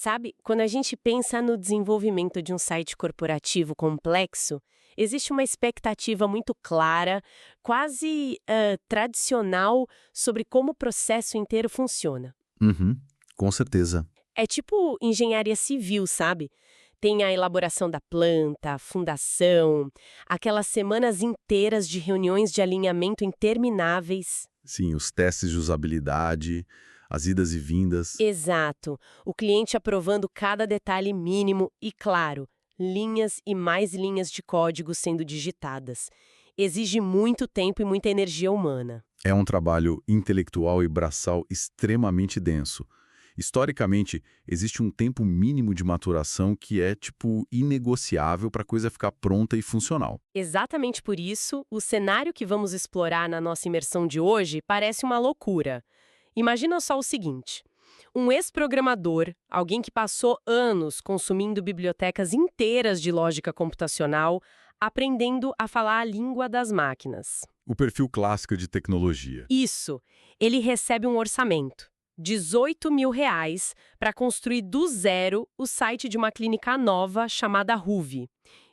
Sabe, quando a gente pensa no desenvolvimento de um site corporativo complexo, existe uma expectativa muito clara, quase tradicional, sobre como o processo inteiro funciona. Uhum, com certeza. É tipo engenharia civil, sabe? Tem a elaboração da planta, a fundação, aquelas semanas inteiras de reuniões de alinhamento intermináveis. Sim, os testes de usabilidade, as idas e vindas. Exato. O cliente aprovando cada detalhe mínimo e, claro, linhas e mais linhas de código sendo digitadas. Exige muito tempo e muita energia humana. É um trabalho intelectual e braçal extremamente denso. Historicamente, existe um tempo mínimo de maturação que é, tipo, inegociável para a coisa ficar pronta e funcional. Exatamente por isso, o cenário que vamos explorar na nossa imersão de hoje parece uma loucura. Imagina só o seguinte: um ex-programador, alguém que passou anos consumindo bibliotecas inteiras de lógica computacional, aprendendo a falar a língua das máquinas. O perfil clássico de tecnologia. Isso, ele recebe um orçamento. R$ 18.000 para construir do zero o site de uma clínica nova chamada Ruve.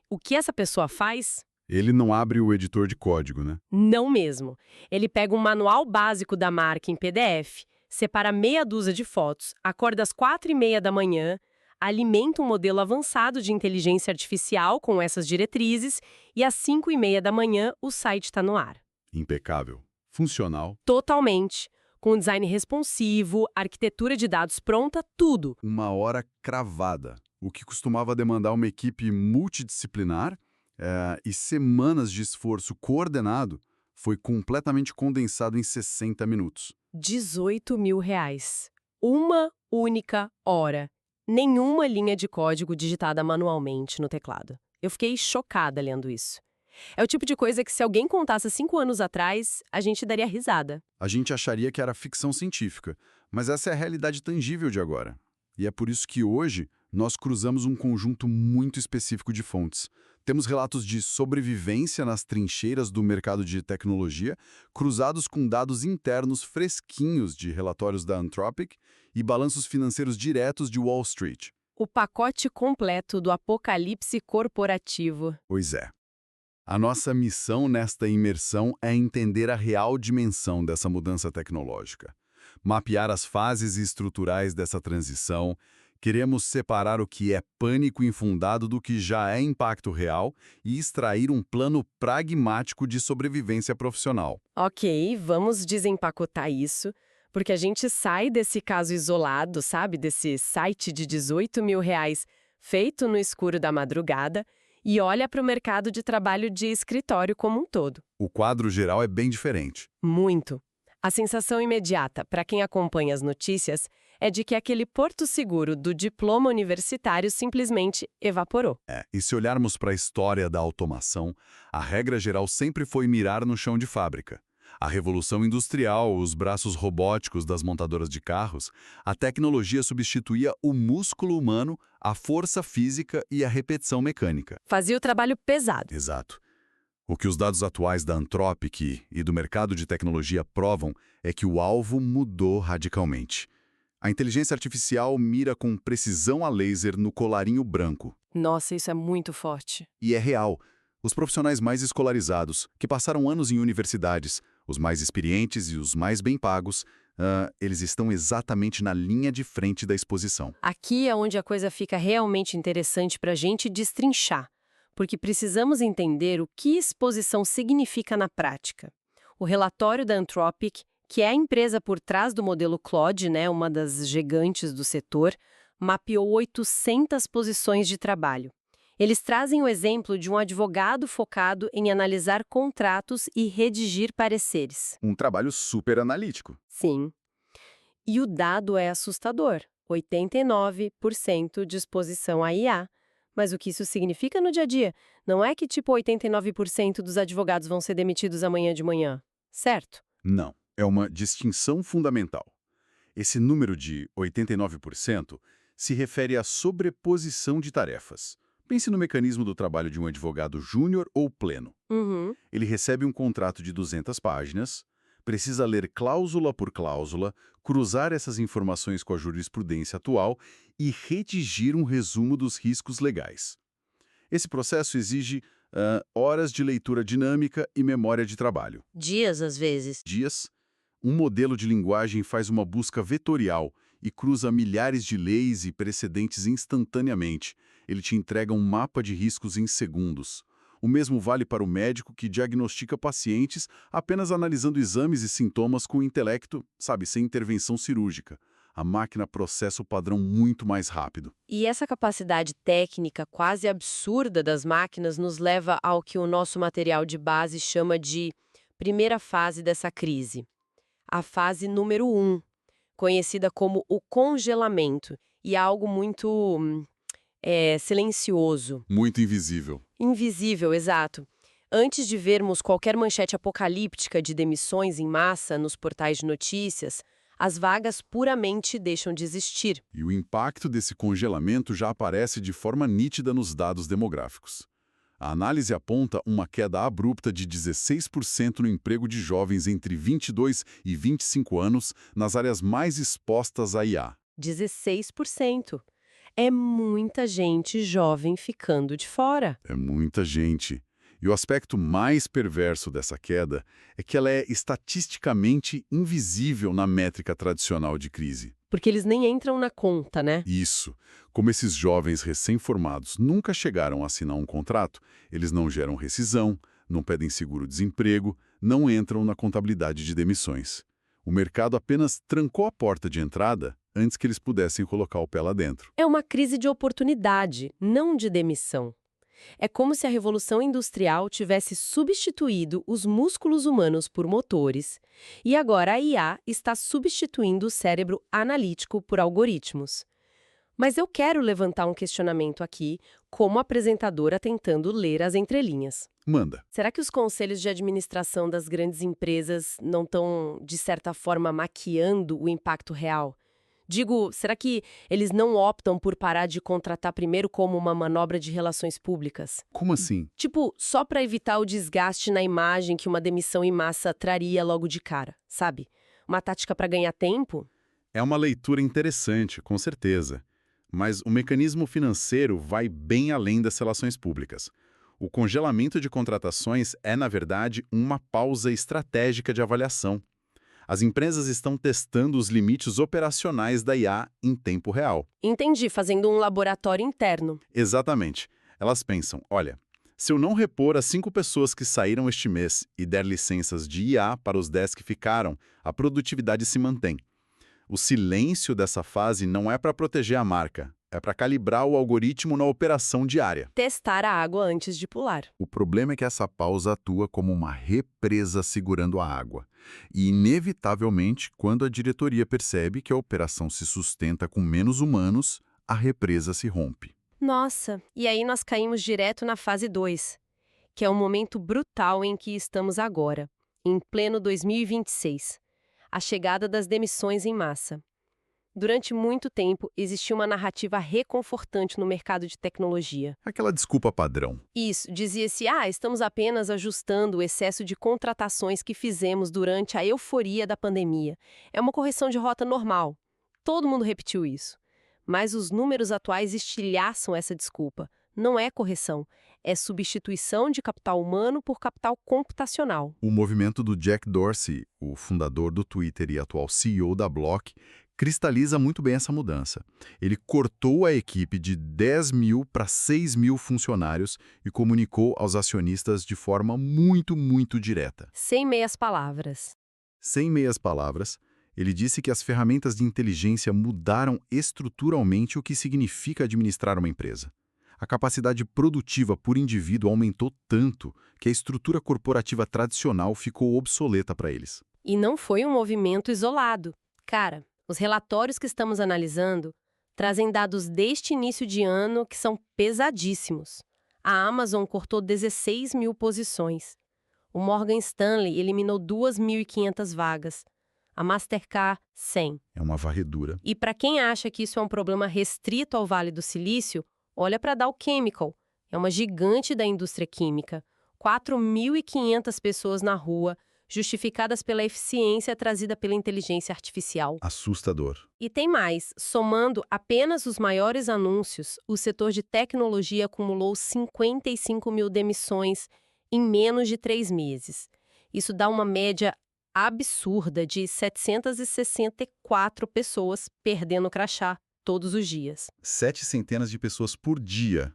O que essa pessoa faz? Ele não abre o editor de código, né? Não mesmo. Ele pega um manual básico da marca em PDF, separa meia dúzia de fotos, acorda às 4h30 da manhã, alimenta um modelo avançado de inteligência artificial com essas diretrizes e às 5h30 da manhã o site está no ar. Impecável. Funcional. Totalmente. Com design responsivo, arquitetura de dados pronta, tudo. Uma hora cravada, o que costumava demandar uma equipe multidisciplinar e semanas de esforço coordenado, foi completamente condensado em 60 minutos. R$ 18.000. Uma única hora. Nenhuma linha de código digitada manualmente no teclado. Eu fiquei chocada lendo isso. É o tipo de coisa que se alguém contasse 5 anos atrás, a gente daria risada. A gente acharia que era ficção científica, mas essa é a realidade tangível de agora. E é por isso que hoje nós cruzamos um conjunto muito específico de fontes. Temos relatos de sobrevivência nas trincheiras do mercado de tecnologia, cruzados com dados internos fresquinhos de relatórios da Anthropic e balanços financeiros diretos de Wall Street. O pacote completo do apocalipse corporativo. Pois é. A nossa missão nesta imersão é entender a real dimensão dessa mudança tecnológica. Mapear as fases estruturais dessa transição. Queremos separar o que é pânico infundado do que já é impacto real e extrair um plano pragmático de sobrevivência profissional. Ok, vamos desempacotar isso, porque a gente sai desse caso isolado, sabe? Desse site de R$ 18.000 feito no escuro da madrugada e olha para o mercado de trabalho de escritório como um todo. O quadro geral é bem diferente. Muito. A sensação imediata, para quem acompanha as notícias, é de que aquele porto seguro do diploma universitário simplesmente evaporou. E se olharmos para a história da automação, a regra geral sempre foi mirar no chão de fábrica. A revolução industrial, os braços robóticos das montadoras de carros, a tecnologia substituía o músculo humano, a força física e a repetição mecânica. Fazia o trabalho pesado. Exato. O que os dados atuais da Anthropic e do mercado de tecnologia provam é que o alvo mudou radicalmente. A inteligência artificial mira com precisão a laser no colarinho branco. Nossa, isso é muito forte. E é real. Os profissionais mais escolarizados, que passaram anos em universidades, os mais experientes e os mais bem pagos, eles estão exatamente na linha de frente da exposição. Aqui é onde a coisa fica realmente interessante para a gente destrinchar, porque precisamos entender o que exposição significa na prática. O relatório da Anthropic, que é a empresa por trás do modelo Claude, uma das gigantes do setor, mapeou 800 posições de trabalho. Eles trazem o exemplo de um advogado focado em analisar contratos e redigir pareceres. Um trabalho super analítico. Sim. E o dado é assustador. 89% de exposição à IA. Mas o que isso significa no dia a dia? Não é que 89% dos advogados vão ser demitidos amanhã de manhã, certo? Não. É uma distinção fundamental. Esse número de 89% se refere à sobreposição de tarefas. Pense no mecanismo do trabalho de um advogado júnior ou pleno. Uhum. Ele recebe um contrato de 200 páginas, Precisa ler cláusula por cláusula, cruzar essas informações com a jurisprudência atual e redigir um resumo dos riscos legais. Esse processo exige horas de leitura dinâmica e memória de trabalho. Dias, às vezes. Dias, um modelo de linguagem faz uma busca vetorial e cruza milhares de leis e precedentes instantaneamente. Ele te entrega um mapa de riscos em segundos. O mesmo vale para o médico que diagnostica pacientes apenas analisando exames e sintomas com o intelecto, sabe, sem intervenção cirúrgica. A máquina processa o padrão muito mais rápido. E essa capacidade técnica quase absurda das máquinas nos leva ao que o nosso material de base chama de primeira fase dessa crise. A fase número 1, conhecida como o congelamento, e é algo muito silencioso. Muito invisível. Invisível, exato. Antes de vermos qualquer manchete apocalíptica de demissões em massa nos portais de notícias, as vagas puramente deixam de existir. E o impacto desse congelamento já aparece de forma nítida nos dados demográficos. A análise aponta uma queda abrupta de 16% no emprego de jovens entre 22 e 25 anos nas áreas mais expostas à IA. 16%. É muita gente jovem ficando de fora. É muita gente. E o aspecto mais perverso dessa queda é que ela é estatisticamente invisível na métrica tradicional de crise. Porque eles nem entram na conta, né? Isso. Como esses jovens recém-formados nunca chegaram a assinar um contrato, eles não geram rescisão, não pedem seguro-desemprego, não entram na contabilidade de demissões. O mercado apenas trancou a porta de entrada antes que eles pudessem colocar o pé lá dentro. É uma crise de oportunidade, não de demissão. É como se a Revolução Industrial tivesse substituído os músculos humanos por motores, e agora a IA está substituindo o cérebro analítico por algoritmos. Mas eu quero levantar um questionamento aqui, como apresentadora tentando ler as entrelinhas. Manda. Será que os conselhos de administração das grandes empresas não estão, de certa forma, maquiando o impacto real? Digo, será que eles não optam por parar de contratar primeiro como uma manobra de relações públicas? Como assim? Tipo, só para evitar o desgaste na imagem que uma demissão em massa traria logo de cara, sabe? Uma tática para ganhar tempo? É uma leitura interessante, com certeza. Mas o mecanismo financeiro vai bem além das relações públicas. O congelamento de contratações é, na verdade, uma pausa estratégica de avaliação. As empresas estão testando os limites operacionais da IA em tempo real. Entendi, fazendo um laboratório interno. Exatamente. Elas pensam, olha, se eu não repor as 5 pessoas que saíram este mês e der licenças de IA para os 10 que ficaram, a produtividade se mantém. O silêncio dessa fase não é para proteger a marca, é para calibrar o algoritmo na operação diária. Testar a água antes de pular. O problema é que essa pausa atua como uma represa segurando a água. E, inevitavelmente, quando a diretoria percebe que a operação se sustenta com menos humanos, a represa se rompe. Nossa, e aí nós caímos direto na fase 2, que é o momento brutal em que estamos agora, em pleno 2026. A chegada das demissões em massa. Durante muito tempo, existiu uma narrativa reconfortante no mercado de tecnologia. Aquela desculpa padrão. Isso, dizia-se, estamos apenas ajustando o excesso de contratações que fizemos durante a euforia da pandemia. É uma correção de rota normal. Todo mundo repetiu isso. Mas os números atuais estilhaçam essa desculpa. Não é correção, é substituição de capital humano por capital computacional. O movimento do Jack Dorsey, o fundador do Twitter e atual CEO da Block, cristaliza muito bem essa mudança. Ele cortou a equipe de 10 mil para 6 mil funcionários e comunicou aos acionistas de forma muito direta. Sem meias palavras. Sem meias palavras, ele disse que as ferramentas de inteligência mudaram estruturalmente o que significa administrar uma empresa. A capacidade produtiva por indivíduo aumentou tanto que a estrutura corporativa tradicional ficou obsoleta para eles. E não foi um movimento isolado. Cara, os relatórios que estamos analisando trazem dados deste início de ano que são pesadíssimos. A Amazon cortou 16 mil posições. O Morgan Stanley eliminou 2.500 vagas. A Mastercard, 100. É uma varredura. E para quem acha que isso é um problema restrito ao Vale do Silício, olha para a Dow Chemical. É uma gigante da indústria química. 4.500 pessoas na rua, justificadas pela eficiência trazida pela inteligência artificial. Assustador. E tem mais, somando apenas os maiores anúncios, o setor de tecnologia acumulou 55 mil demissões em menos de 3 meses. Isso dá uma média absurda de 764 pessoas perdendo o crachá todos os dias. 7 centenas de pessoas por dia.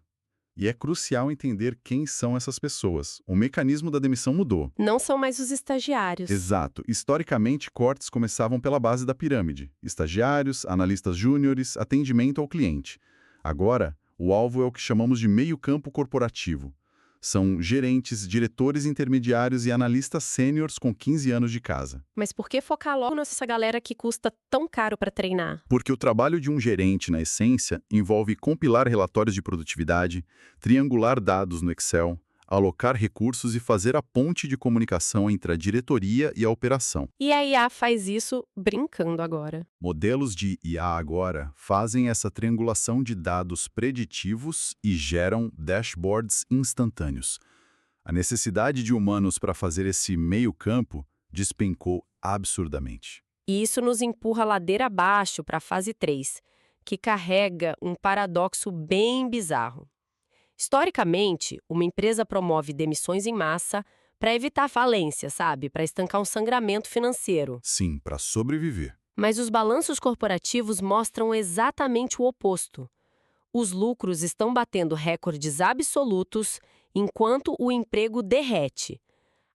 E é crucial entender quem são essas pessoas. O mecanismo da demissão mudou. Não são mais os estagiários. Exato. Historicamente, cortes começavam pela base da pirâmide. Estagiários, analistas júniores, atendimento ao cliente. Agora, o alvo é o que chamamos de meio-campo corporativo. São gerentes, diretores intermediários e analistas sêniores com 15 anos de casa. Mas por que focar logo nessa galera que custa tão caro para treinar? Porque o trabalho de um gerente, na essência, envolve compilar relatórios de produtividade, triangular dados no Excel, alocar recursos e fazer a ponte de comunicação entre a diretoria e a operação. E a IA faz isso brincando agora. Modelos de IA agora fazem essa triangulação de dados preditivos e geram dashboards instantâneos. A necessidade de humanos para fazer esse meio-campo despencou absurdamente. E isso nos empurra ladeira abaixo para a fase 3, que carrega um paradoxo bem bizarro. Historicamente, uma empresa promove demissões em massa para evitar falência, sabe? Para estancar um sangramento financeiro. Sim, para sobreviver. Mas os balanços corporativos mostram exatamente o oposto. Os lucros estão batendo recordes absolutos enquanto o emprego derrete.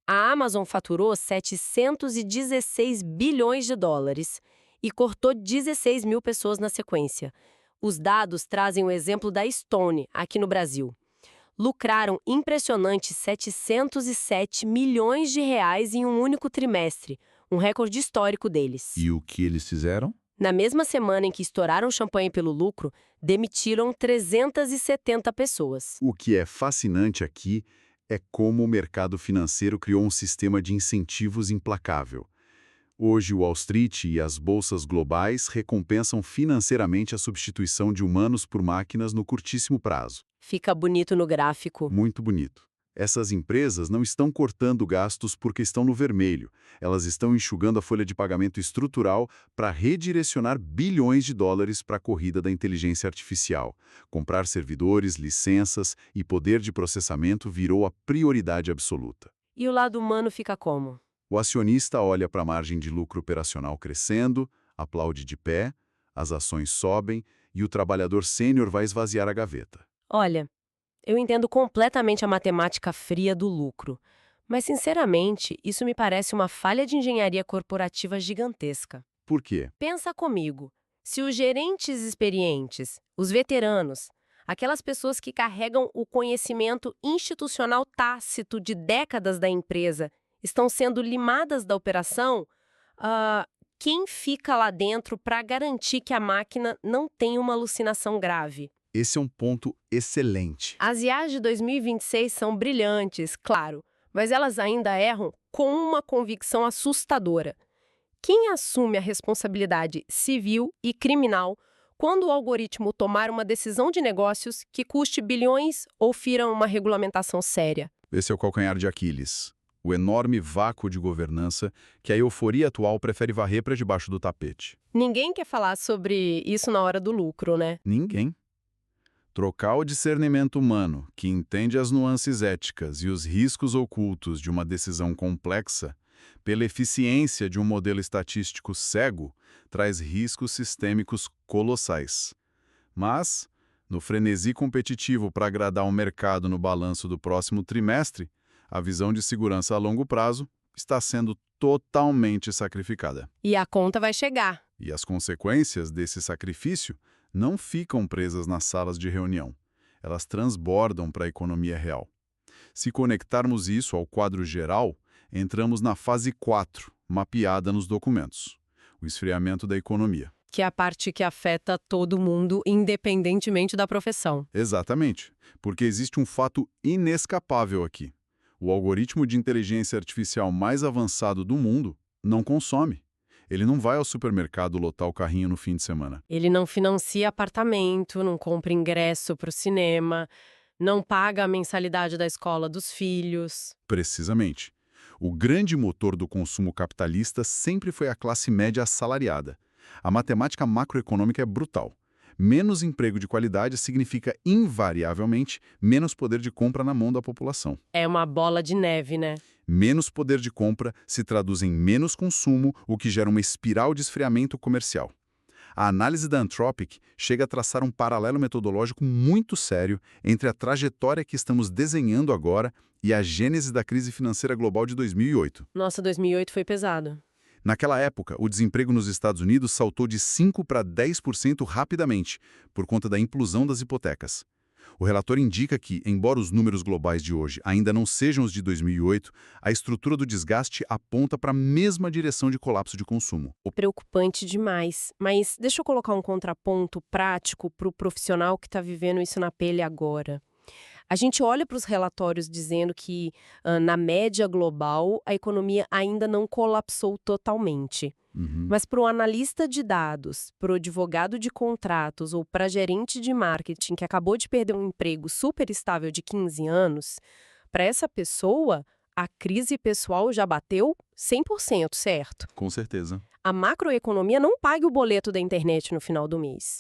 A Amazon faturou 716 bilhões de dólares e cortou 16 mil pessoas na sequência. Os dados trazem o exemplo da Stone, aqui no Brasil. Lucraram impressionantes 707 milhões de reais em um único trimestre, um recorde histórico deles. E o que eles fizeram? Na mesma semana em que estouraram champanhe pelo lucro, demitiram 370 pessoas. O que é fascinante aqui é como o mercado financeiro criou um sistema de incentivos implacável. Hoje, o Wall Street e as bolsas globais recompensam financeiramente a substituição de humanos por máquinas no curtíssimo prazo. Fica bonito no gráfico. Muito bonito. Essas empresas não estão cortando gastos porque estão no vermelho. Elas estão enxugando a folha de pagamento estrutural para redirecionar bilhões de dólares para a corrida da inteligência artificial. Comprar servidores, licenças e poder de processamento virou a prioridade absoluta. E o lado humano fica como? O acionista olha para a margem de lucro operacional crescendo, aplaude de pé, as ações sobem e o trabalhador sênior vai esvaziar a gaveta. Olha, eu entendo completamente a matemática fria do lucro, mas, sinceramente, isso me parece uma falha de engenharia corporativa gigantesca. Por quê? Pensa comigo, se os gerentes experientes, os veteranos, aquelas pessoas que carregam o conhecimento institucional tácito de décadas da empresa, estão sendo limadas da operação, quem fica lá dentro para garantir que a máquina não tem uma alucinação grave? Esse é um ponto excelente. As IAs de 2026 são brilhantes, claro, mas elas ainda erram com uma convicção assustadora. Quem assume a responsabilidade civil e criminal quando o algoritmo tomar uma decisão de negócios que custe bilhões ou fira uma regulamentação séria? Esse é o calcanhar de Aquiles. O enorme vácuo de governança que a euforia atual prefere varrer para debaixo do tapete. Ninguém quer falar sobre isso na hora do lucro, né? Ninguém. Trocar o discernimento humano, que entende as nuances éticas e os riscos ocultos de uma decisão complexa, pela eficiência de um modelo estatístico cego, traz riscos sistêmicos colossais. Mas, no frenesi competitivo para agradar o mercado no balanço do próximo trimestre, a visão de segurança a longo prazo está sendo totalmente sacrificada. E a conta vai chegar. E as consequências desse sacrifício não ficam presas nas salas de reunião. Elas transbordam para a economia real. Se conectarmos isso ao quadro geral, entramos na fase 4, mapeada nos documentos: o esfriamento da economia. Que é a parte que afeta todo mundo, independentemente da profissão. Exatamente, porque existe um fato inescapável aqui. O algoritmo de inteligência artificial mais avançado do mundo não consome. Ele não vai ao supermercado lotar o carrinho no fim de semana. Ele não financia apartamento, não compra ingresso para o cinema, não paga a mensalidade da escola dos filhos. Precisamente. O grande motor do consumo capitalista sempre foi a classe média assalariada. A matemática macroeconômica é brutal. Menos emprego de qualidade significa, invariavelmente, menos poder de compra na mão da população. É uma bola de neve, né? Menos poder de compra se traduz em menos consumo, o que gera uma espiral de esfriamento comercial. A análise da Anthropic chega a traçar um paralelo metodológico muito sério entre a trajetória que estamos desenhando agora e a gênese da crise financeira global de 2008. Nossa, 2008 foi pesado. Naquela época, o desemprego nos Estados Unidos saltou de 5% para 10% rapidamente, por conta da implosão das hipotecas. O relatório indica que, embora os números globais de hoje ainda não sejam os de 2008, a estrutura do desgaste aponta para a mesma direção de colapso de consumo. Preocupante demais. Mas deixa eu colocar um contraponto prático para o profissional que está vivendo isso na pele agora. A gente olha para os relatórios dizendo que, na média global, a economia ainda não colapsou totalmente. Mas para o analista de dados, para o advogado de contratos ou para gerente de marketing que acabou de perder um emprego super estável de 15 anos, para essa pessoa, a crise pessoal já bateu 100%, certo? Com certeza. A macroeconomia não paga o boleto da internet no final do mês.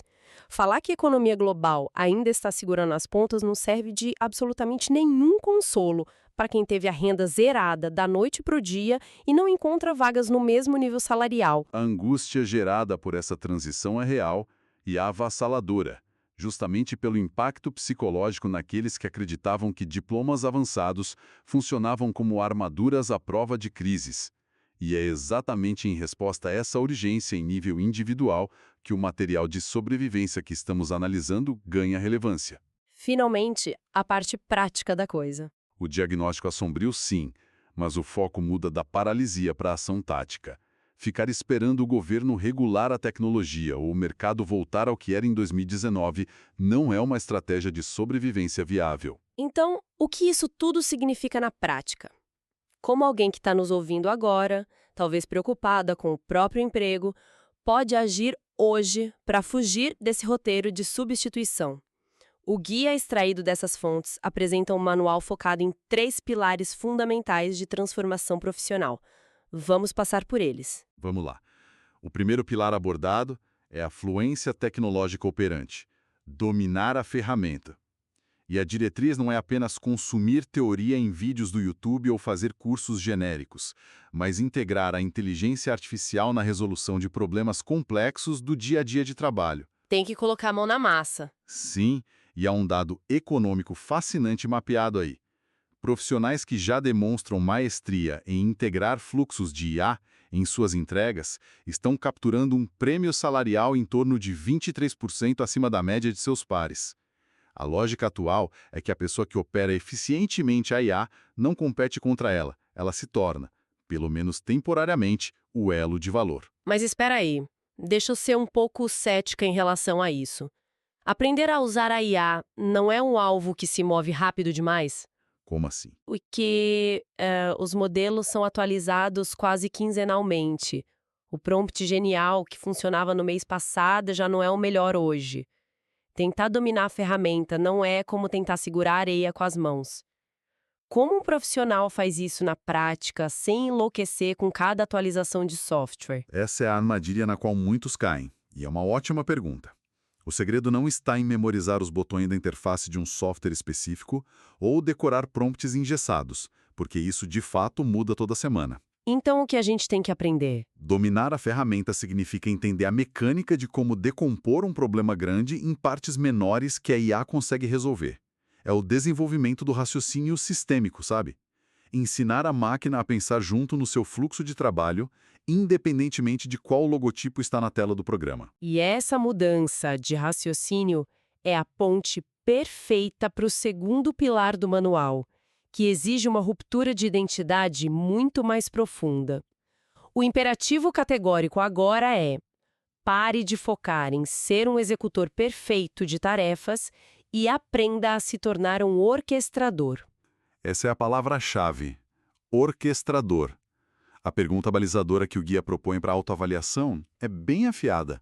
Falar que a economia global ainda está segurando as pontas não serve de absolutamente nenhum consolo para quem teve a renda zerada da noite para o dia e não encontra vagas no mesmo nível salarial. A angústia gerada por essa transição é real e avassaladora, justamente pelo impacto psicológico naqueles que acreditavam que diplomas avançados funcionavam como armaduras à prova de crises. E é exatamente em resposta a essa urgência em nível individual que o material de sobrevivência que estamos analisando ganha relevância. Finalmente, a parte prática da coisa. O diagnóstico assombrio, sim, mas o foco muda da paralisia para a ação tática. Ficar esperando o governo regular a tecnologia ou o mercado voltar ao que era em 2019 não é uma estratégia de sobrevivência viável. Então, o que isso tudo significa na prática? Como alguém que está nos ouvindo agora, talvez preocupada com o próprio emprego, pode agir hoje para fugir desse roteiro de substituição? O guia extraído dessas fontes apresenta um manual focado em 3 pilares fundamentais de transformação profissional. Vamos passar por eles. Vamos lá. O primeiro pilar abordado é a fluência tecnológica operante, dominar a ferramenta. E a diretriz não é apenas consumir teoria em vídeos do YouTube ou fazer cursos genéricos, mas integrar a inteligência artificial na resolução de problemas complexos do dia a dia de trabalho. Tem que colocar a mão na massa. Sim, e há um dado econômico fascinante mapeado aí. Profissionais que já demonstram maestria em integrar fluxos de IA em suas entregas estão capturando um prêmio salarial em torno de 23% acima da média de seus pares. A lógica atual é que a pessoa que opera eficientemente a IA não compete contra ela, ela se torna, pelo menos temporariamente, o elo de valor. Mas espera aí, deixa eu ser um pouco cética em relação a isso. Aprender a usar a IA não é um alvo que se move rápido demais? Como assim? O que os modelos são atualizados quase quinzenalmente. O prompt genial que funcionava no mês passado já não é o melhor hoje. Tentar dominar a ferramenta não é como tentar segurar a areia com as mãos. Como um profissional faz isso na prática, sem enlouquecer com cada atualização de software? Essa é a armadilha na qual muitos caem, e é uma ótima pergunta. O segredo não está em memorizar os botões da interface de um software específico ou decorar prompts engessados, porque isso de fato muda toda semana. Então, o que a gente tem que aprender? Dominar a ferramenta significa entender a mecânica de como decompor um problema grande em partes menores que a IA consegue resolver. É o desenvolvimento do raciocínio sistêmico, sabe? Ensinar a máquina a pensar junto no seu fluxo de trabalho, independentemente de qual logotipo está na tela do programa. E essa mudança de raciocínio é a ponte perfeita para o segundo pilar do manual, que exige uma ruptura de identidade muito mais profunda. O imperativo categórico agora é: pare de focar em ser um executor perfeito de tarefas e aprenda a se tornar um orquestrador. Essa é a palavra-chave: orquestrador. A pergunta balizadora que o guia propõe para a autoavaliação é bem afiada.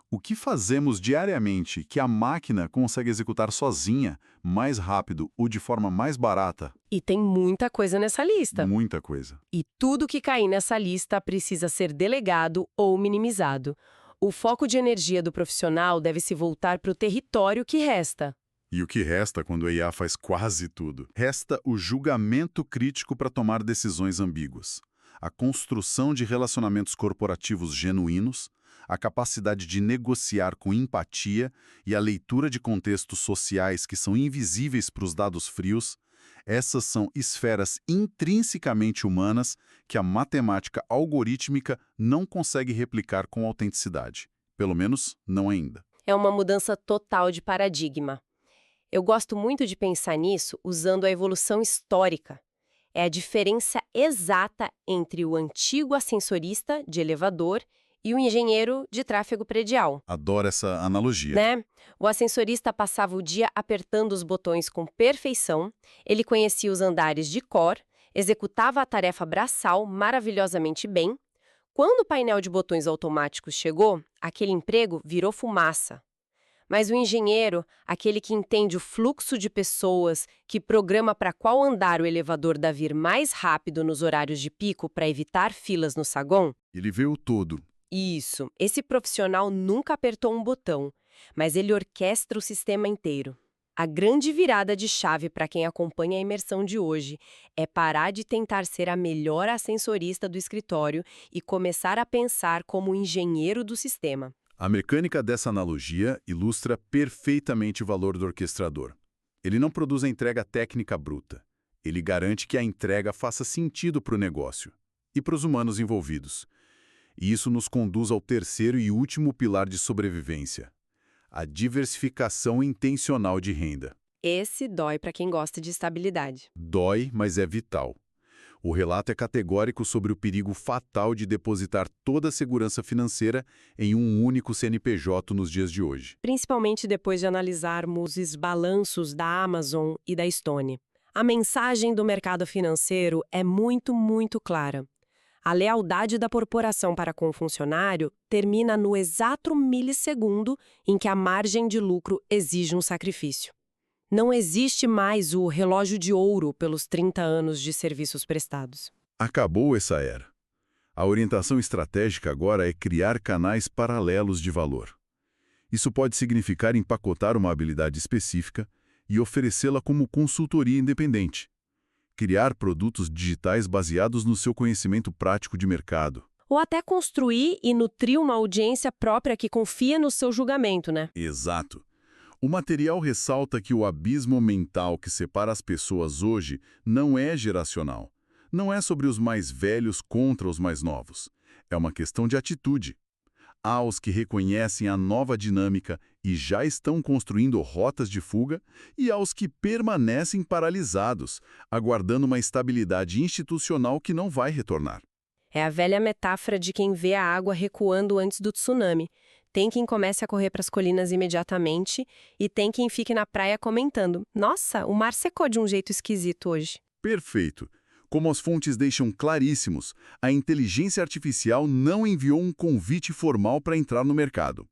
O que fazemos diariamente que a máquina consegue executar sozinha, mais rápido ou de forma mais barata? E tem muita coisa nessa lista. Muita coisa. E tudo que cair nessa lista precisa ser delegado ou minimizado. O foco de energia do profissional deve se voltar para o território que resta. E o que resta quando a IA faz quase tudo? Resta o julgamento crítico para tomar decisões ambíguas, a construção de relacionamentos corporativos genuínos, a capacidade de negociar com empatia e a leitura de contextos sociais que são invisíveis para os dados frios. Essas são esferas intrinsecamente humanas que a matemática algorítmica não consegue replicar com autenticidade. Pelo menos, não ainda. É uma mudança total de paradigma. Eu gosto muito de pensar nisso usando a evolução histórica. É a diferença exata entre o antigo ascensorista de elevador e o engenheiro de tráfego predial. Adoro essa analogia. Né? O ascensorista passava o dia apertando os botões com perfeição, ele conhecia os andares de cor, executava a tarefa braçal maravilhosamente bem. Quando o painel de botões automáticos chegou, aquele emprego virou fumaça. Mas o engenheiro, aquele que entende o fluxo de pessoas, que programa para qual andar o elevador deve ir mais rápido nos horários de pico para evitar filas no saguão? Ele vê o todo. Isso, esse profissional nunca apertou um botão, mas ele orquestra o sistema inteiro. A grande virada de chave para quem acompanha a imersão de hoje é parar de tentar ser a melhor ascensorista do escritório e começar a pensar como engenheiro do sistema. A mecânica dessa analogia ilustra perfeitamente o valor do orquestrador. Ele não produz a entrega técnica bruta. Ele garante que a entrega faça sentido para o negócio e para os humanos envolvidos. E isso nos conduz ao terceiro e último pilar de sobrevivência: a diversificação intencional de renda. Esse dói para quem gosta de estabilidade. Dói, mas é vital. O relato é categórico sobre o perigo fatal de depositar toda a segurança financeira em um único CNPJ nos dias de hoje. Principalmente depois de analisarmos os balanços da Amazon e da Stone. A mensagem do mercado financeiro é muito, muito clara. A lealdade da corporação para com o funcionário termina no exato milissegundo em que a margem de lucro exige um sacrifício. Não existe mais o relógio de ouro pelos 30 anos de serviços prestados. Acabou essa era. A orientação estratégica agora é criar canais paralelos de valor. Isso pode significar empacotar uma habilidade específica e oferecê-la como consultoria independente. Criar produtos digitais baseados no seu conhecimento prático de mercado. Ou até construir e nutrir uma audiência própria que confia no seu julgamento, né? Exato. O material ressalta que o abismo mental que separa as pessoas hoje não é geracional. Não é sobre os mais velhos contra os mais novos. É uma questão de atitude. Há os que reconhecem a nova dinâmica e já estão construindo rotas de fuga, e há os que permanecem paralisados, aguardando uma estabilidade institucional que não vai retornar. É a velha metáfora de quem vê a água recuando antes do tsunami. Tem quem comece a correr para as colinas imediatamente e tem quem fique na praia comentando: "Nossa, o mar secou de um jeito esquisito hoje." Perfeito. Como as fontes deixam claríssimos, a inteligência artificial não enviou um convite formal para entrar no mercado.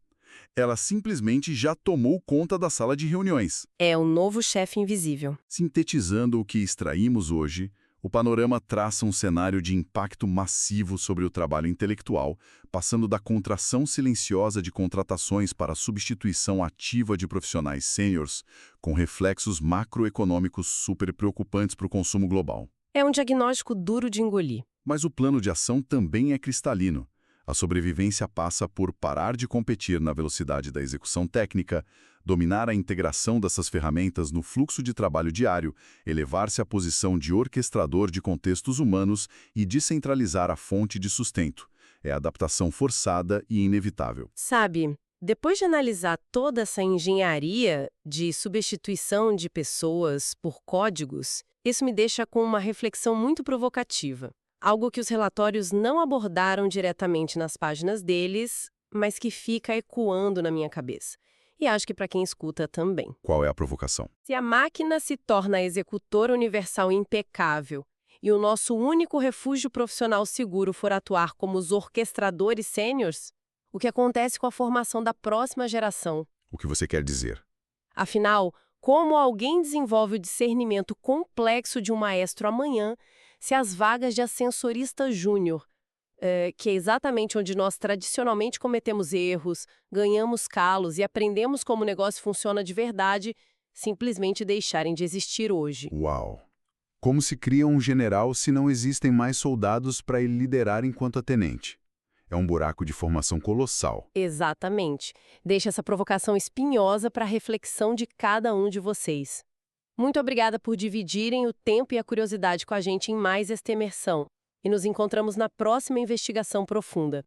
Ela simplesmente já tomou conta da sala de reuniões. É o novo chefe invisível. Sintetizando o que extraímos hoje, o panorama traça um cenário de impacto massivo sobre o trabalho intelectual, passando da contração silenciosa de contratações para a substituição ativa de profissionais sêniores, com reflexos macroeconômicos super preocupantes para o consumo global. É um diagnóstico duro de engolir. Mas o plano de ação também é cristalino. A sobrevivência passa por parar de competir na velocidade da execução técnica, dominar a integração dessas ferramentas no fluxo de trabalho diário, elevar-se à posição de orquestrador de contextos humanos e descentralizar a fonte de sustento. É adaptação forçada e inevitável. Sabe, depois de analisar toda essa engenharia de substituição de pessoas por códigos, isso me deixa com uma reflexão muito provocativa. Algo que os relatórios não abordaram diretamente nas páginas deles, mas que fica ecoando na minha cabeça. E acho que para quem escuta também. Qual é a provocação? Se a máquina se torna a executora universal impecável e o nosso único refúgio profissional seguro for atuar como os orquestradores sêniores, o que acontece com a formação da próxima geração. O que você quer dizer? Afinal, como alguém desenvolve o discernimento complexo de um maestro amanhã se as vagas de ascensorista júnior, que é exatamente onde nós tradicionalmente cometemos erros, ganhamos calos e aprendemos como o negócio funciona de verdade, simplesmente deixarem de existir hoje? Uau! Como se cria um general se não existem mais soldados para ele liderar enquanto tenente? É um buraco de formação colossal. Exatamente. Deixa essa provocação espinhosa para a reflexão de cada um de vocês. Muito obrigada por dividirem o tempo e a curiosidade com a gente em mais esta imersão. E nos encontramos na próxima investigação profunda.